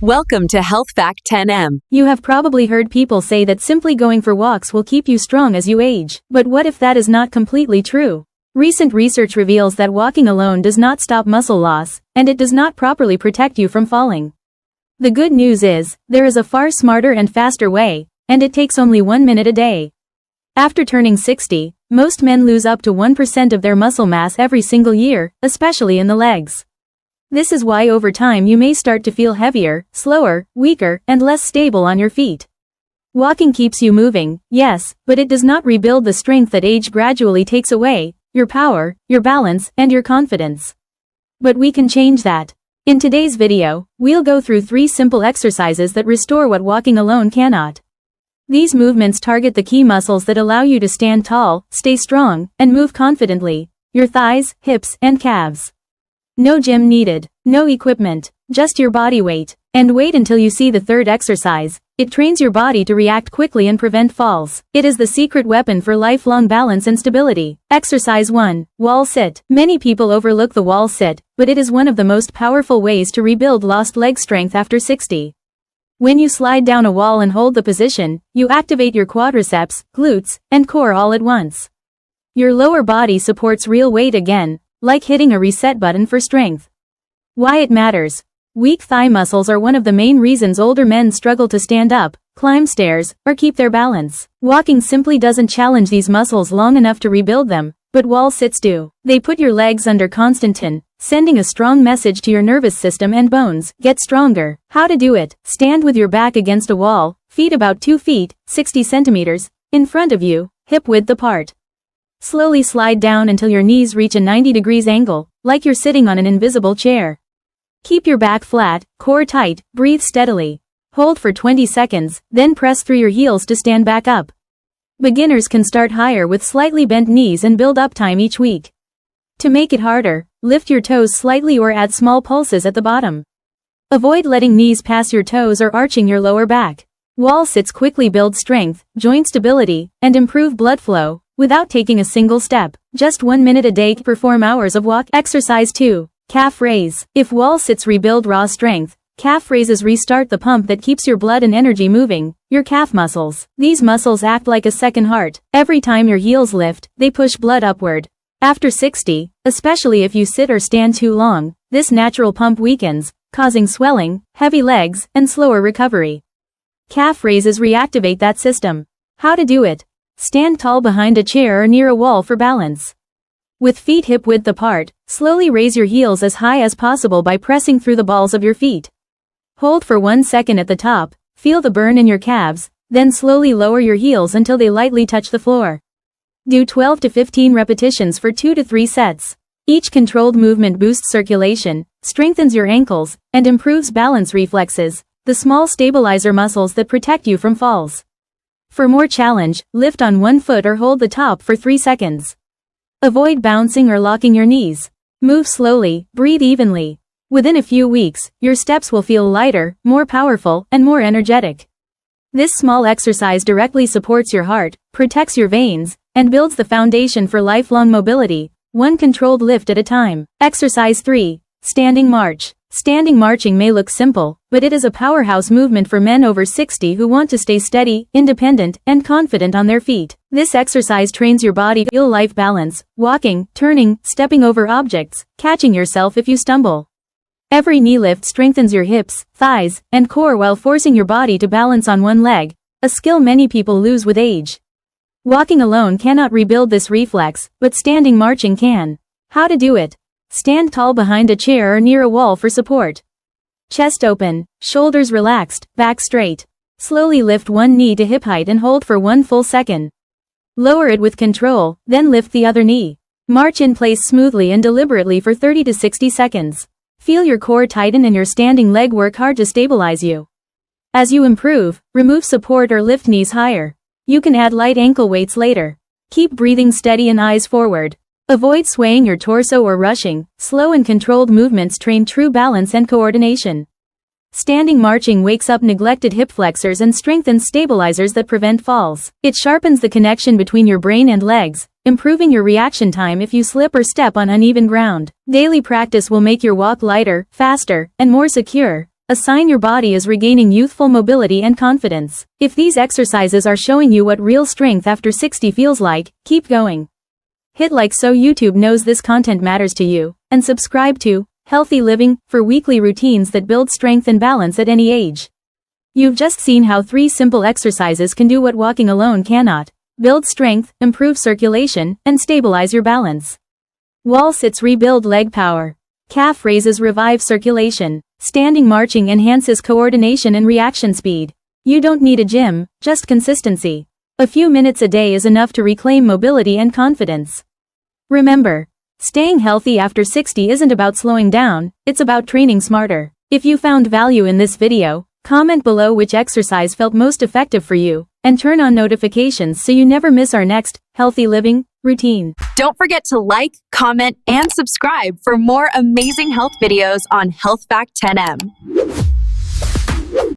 Welcome to Health Fact 10M. You have probably heard people say that simply going for walks will keep you strong as you age. But what if that is not completely true? Recent research reveals that walking alone does not stop muscle loss, and it does not properly protect you from falling. The good news is, there is a far smarter and faster way, and it takes only 1 minute a day. After turning 60, most men lose up to 1% of their muscle mass every single year, especially in the legs. This is why over time you may start to feel heavier, slower, weaker, and less stable on your feet. Walking keeps you moving, yes, but it does not rebuild the strength that age gradually takes away, your power, your balance, and your confidence. But we can change that. In today's video, we'll go through 3 simple exercises that restore what walking alone cannot. These movements target the key muscles that allow you to stand tall, stay strong, and move confidently: your thighs, hips, and calves. No gym needed, no equipment, just your body weight. And wait until you see the third exercise. It trains your body to react quickly and prevent falls. It is the secret weapon for lifelong balance and stability. Exercise 1. Wall sit. Many people overlook the wall sit, but it is one of the most powerful ways to rebuild lost leg strength after 60. When you slide down a wall and hold the position, you activate your quadriceps, glutes, and core all at once. Your lower body supports real weight again, like hitting a reset button for strength. Why it matters. Weak thigh muscles are one of the main reasons older men struggle to stand up, climb stairs, or keep their balance. Walking simply doesn't challenge these muscles long enough to rebuild them, but wall sits do. They put your legs under constant tension, sending a strong message to your nervous system and bones: get stronger. How to do it? Stand with your back against a wall, feet about 2 feet, 60 centimeters, in front of you, hip width apart. Slowly slide down until your knees reach a 90 degrees angle, like you're sitting on an invisible chair. Keep your back flat, core tight, breathe steadily. Hold for 20 seconds, then press through your heels to stand back up. Beginners can start higher with slightly bent knees and build up time each week. To make it harder, lift your toes slightly or add small pulses at the bottom. Avoid letting knees pass your toes or arching your lower back. Wall sits quickly build strength, joint stability, and improve blood flow, without taking a single step. Just 1 minute a day to perform hours of walk. Exercise 2. Calf raise. If wall sits rebuild raw strength, calf raises restart the pump that keeps your blood and energy moving, your calf muscles. These muscles act like a second heart. Every time your heels lift, they push blood upward. After 60, especially if you sit or stand too long, this natural pump weakens, causing swelling, heavy legs, and slower recovery. Calf raises reactivate that system. How to do it? Stand tall behind a chair or near a wall for balance. With feet hip width apart, slowly raise your heels as high as possible by pressing through the balls of your feet. Hold for 1 second at the top, feel the burn in your calves, then slowly lower your heels until they lightly touch the floor. Do 12 to 15 repetitions for 2 to 3 sets. Each controlled movement boosts circulation, strengthens your ankles, and improves balance reflexes, the small stabilizer muscles that protect you from falls. For more challenge, lift on 1 foot or hold the top for 3 seconds. Avoid bouncing or locking your knees. Move slowly, breathe evenly. Within a few weeks, your steps will feel lighter, more powerful, and more energetic. This small exercise directly supports your heart, protects your veins, and builds the foundation for lifelong mobility, one controlled lift at a time. Exercise 3. Standing march. Standing marching may look simple, but it is a powerhouse movement for men over 60 who want to stay steady, independent, and confident on their feet. This exercise trains your body to real-life balance, walking, turning, stepping over objects, catching yourself if you stumble. Every knee lift strengthens your hips, thighs, and core while forcing your body to balance on one leg, a skill many people lose with age. Walking alone cannot rebuild this reflex, but standing marching can. How to do it? Stand tall behind a chair or near a wall for support. Chest open, shoulders relaxed, back straight. Slowly lift one knee to hip height and hold for 1 full second. Lower it with control, then lift the other knee. March in place smoothly and deliberately for 30 to 60 seconds. Feel your core tighten and your standing leg work hard to stabilize you. As you improve, remove support or lift knees higher. You can add light ankle weights later. Keep breathing steady and eyes forward. Avoid swaying your torso or rushing. Slow and controlled movements train true balance and coordination. Standing marching wakes up neglected hip flexors and strengthens stabilizers that prevent falls. It sharpens the connection between your brain and legs, improving your reaction time if you slip or step on uneven ground. Daily practice will make your walk lighter, faster, and more secure, a sign your body is regaining youthful mobility and confidence. If these exercises are showing you what real strength after 60 feels like, keep going. Hit like so YouTube knows this content matters to you, and subscribe to Healthy Living for weekly routines that build strength and balance at any age. You've just seen how 3 simple exercises can do what walking alone cannot: build strength, improve circulation, and stabilize your balance. Wall sits rebuild leg power. Calf raises revive circulation. Standing marching enhances coordination and reaction speed. You don't need a gym, just consistency. A few minutes a day is enough to reclaim mobility and confidence. Remember, staying healthy after 60 isn't about slowing down, it's about training smarter. If you found value in this video, comment below which exercise felt most effective for you, and turn on notifications so you never miss our next Healthy Living routine. Don't forget to like, comment, and subscribe for more amazing health videos on Health Fact 10M.